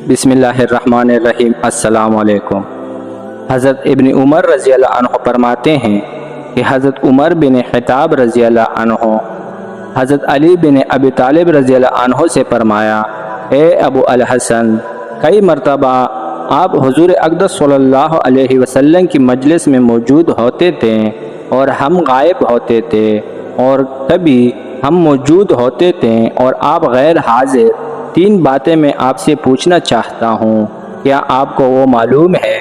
बिस्मिल्लाहिर्रहमानिर्रहीम। अस्सलाम वालेकुम। हज़रत इब्न उमर रज़ी अल्लाह अन्हु फरमाते हैं कि हज़रत उमर बिन ख़त्ताब रज़ी अल्लाह अन्हु हज़रत अली बिन अबी तालिब रज़ी अल्लाह अन्हु से फरमाया, ए अबू अल हसन, कई मरतबा आप हुज़ूर अक़दस सल्लल्लाहु अलैहि वसल्लम की मजलिस में मौजूद होते थे और हम गायब होते थे, और कभी हम मौजूद होते थे और आप गैर हाजिर। तीन बातें मैं आपसे पूछना चाहता हूँ, क्या आपको वो मालूम है?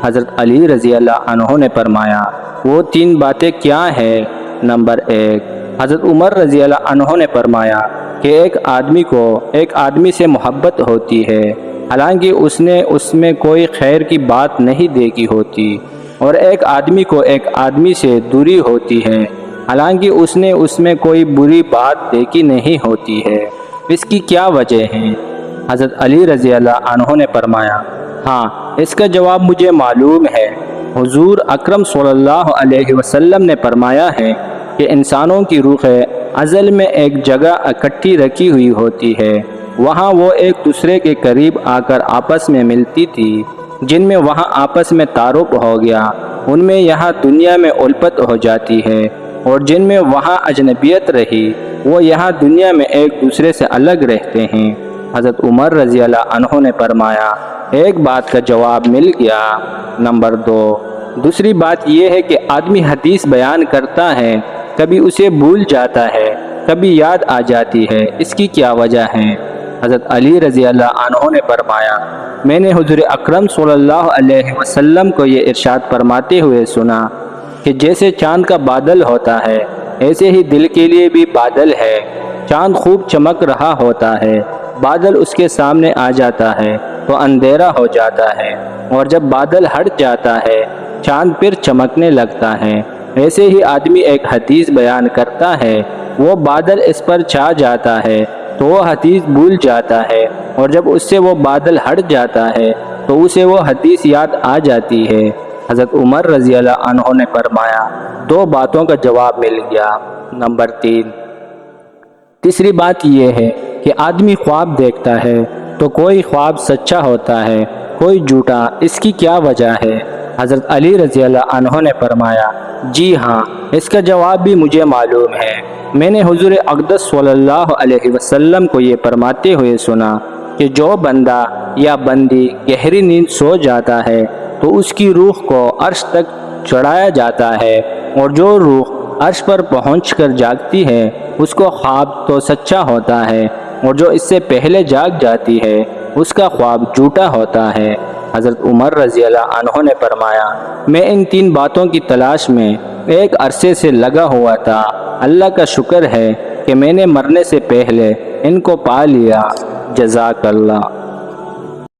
हज़रत अली रज़ी अल्लाह अन्हु ने फरमाया, वो तीन बातें क्या हैं? नंबर एक, हज़रत उमर रज़ी अल्लाह अन्हु ने फरमाया कि एक आदमी को एक आदमी से मोहब्बत होती है, हालांकि उसने उसमें कोई खैर की बात नहीं देखी होती, और एक आदमी को एक आदमी से दूरी होती है, हालांकि उसने उसमें कोई बुरी बात देखी नहीं होती है। इसकी क्या वजह है? हज़रत अली रज़ी अल्लाह अन्हु ने फरमाया, हाँ, इसका जवाब मुझे मालूम है। हुज़ूर अकरम सल्लल्लाहु अलैहि वसल्लम ने फरमाया है कि इंसानों की रूहें अज़ल में एक जगह इकट्ठी रखी हुई होती है, वहाँ वो एक दूसरे के करीब आकर आपस में मिलती थी। जिनमें वहाँ आपस में तारुफ हो गया, उनमें यहाँ दुनिया में उल्फत हो जाती है, और जिनमें वहाँ अजनबियत रही, वो यहाँ दुनिया में एक दूसरे से अलग रहते हैं। हज़रत उमर रज़ी अल्लाह अन्हु ने फरमाया, एक बात का जवाब मिल गया। नंबर दो, दूसरी बात यह है कि आदमी हदीस बयान करता है, कभी उसे भूल जाता है, कभी याद आ जाती है। इसकी क्या वजह है? हज़रत अली रज़ी अल्लाह अन्हु ने फरमाया, मैंने हुज़ूर अकरम सल्लल्लाहु अलैहि वसल्लम को ये इरशाद फरमाते हुए सुना कि जैसे चाँद का बादल होता है, ऐसे ही दिल के लिए भी बादल है। चाँद खूब चमक रहा होता है, बादल उसके सामने आ जाता है तो अंधेरा हो जाता है, और जब बादल हट जाता है, चाँद फिर चमकने लगता है। ऐसे ही आदमी एक हदीस बयान करता है, वो बादल इस पर छा जाता है तो वो हदीस भूल जाता है, और जब उससे वो बादल हट जाता है तो उसे वो हदीस याद आ जाती है। हज़रत उमर रज़ी अल्लाह अन्हु ने फरमाया, दो बातों का जवाब मिल गया। नंबर तीन, तीसरी बात यह है कि आदमी ख्वाब देखता है तो कोई ख्वाब सच्चा होता है, कोई झूठा। इसकी क्या वजह है? हज़रत अली रज़ी अल्लाह अन्हु ने फरमाया, जी हाँ, इसका जवाब भी मुझे मालूम है। मैंने हुज़ूर अक़दस सल्लल्लाहु अलैहि वसल्लम को ये फरमाते हुए सुना कि जो बंदा या बंदी गहरी नींद सो जाता है तो उसकी रूह को अर्श तक चढ़ाया जाता है, और जो रूह अर्श पर पहुंचकर जागती है उसको ख्वाब तो सच्चा होता है, और जो इससे पहले जाग जाती है उसका ख्वाब झूठा होता है। हज़रत उमर रज़ी अल्लाह अन्हु ने फरमाया, मैं इन तीन बातों की तलाश में एक अरसे से लगा हुआ था। अल्लाह का शुक्र है कि मैंने मरने से पहले इनको पा लिया। जज़ाकल्लाह।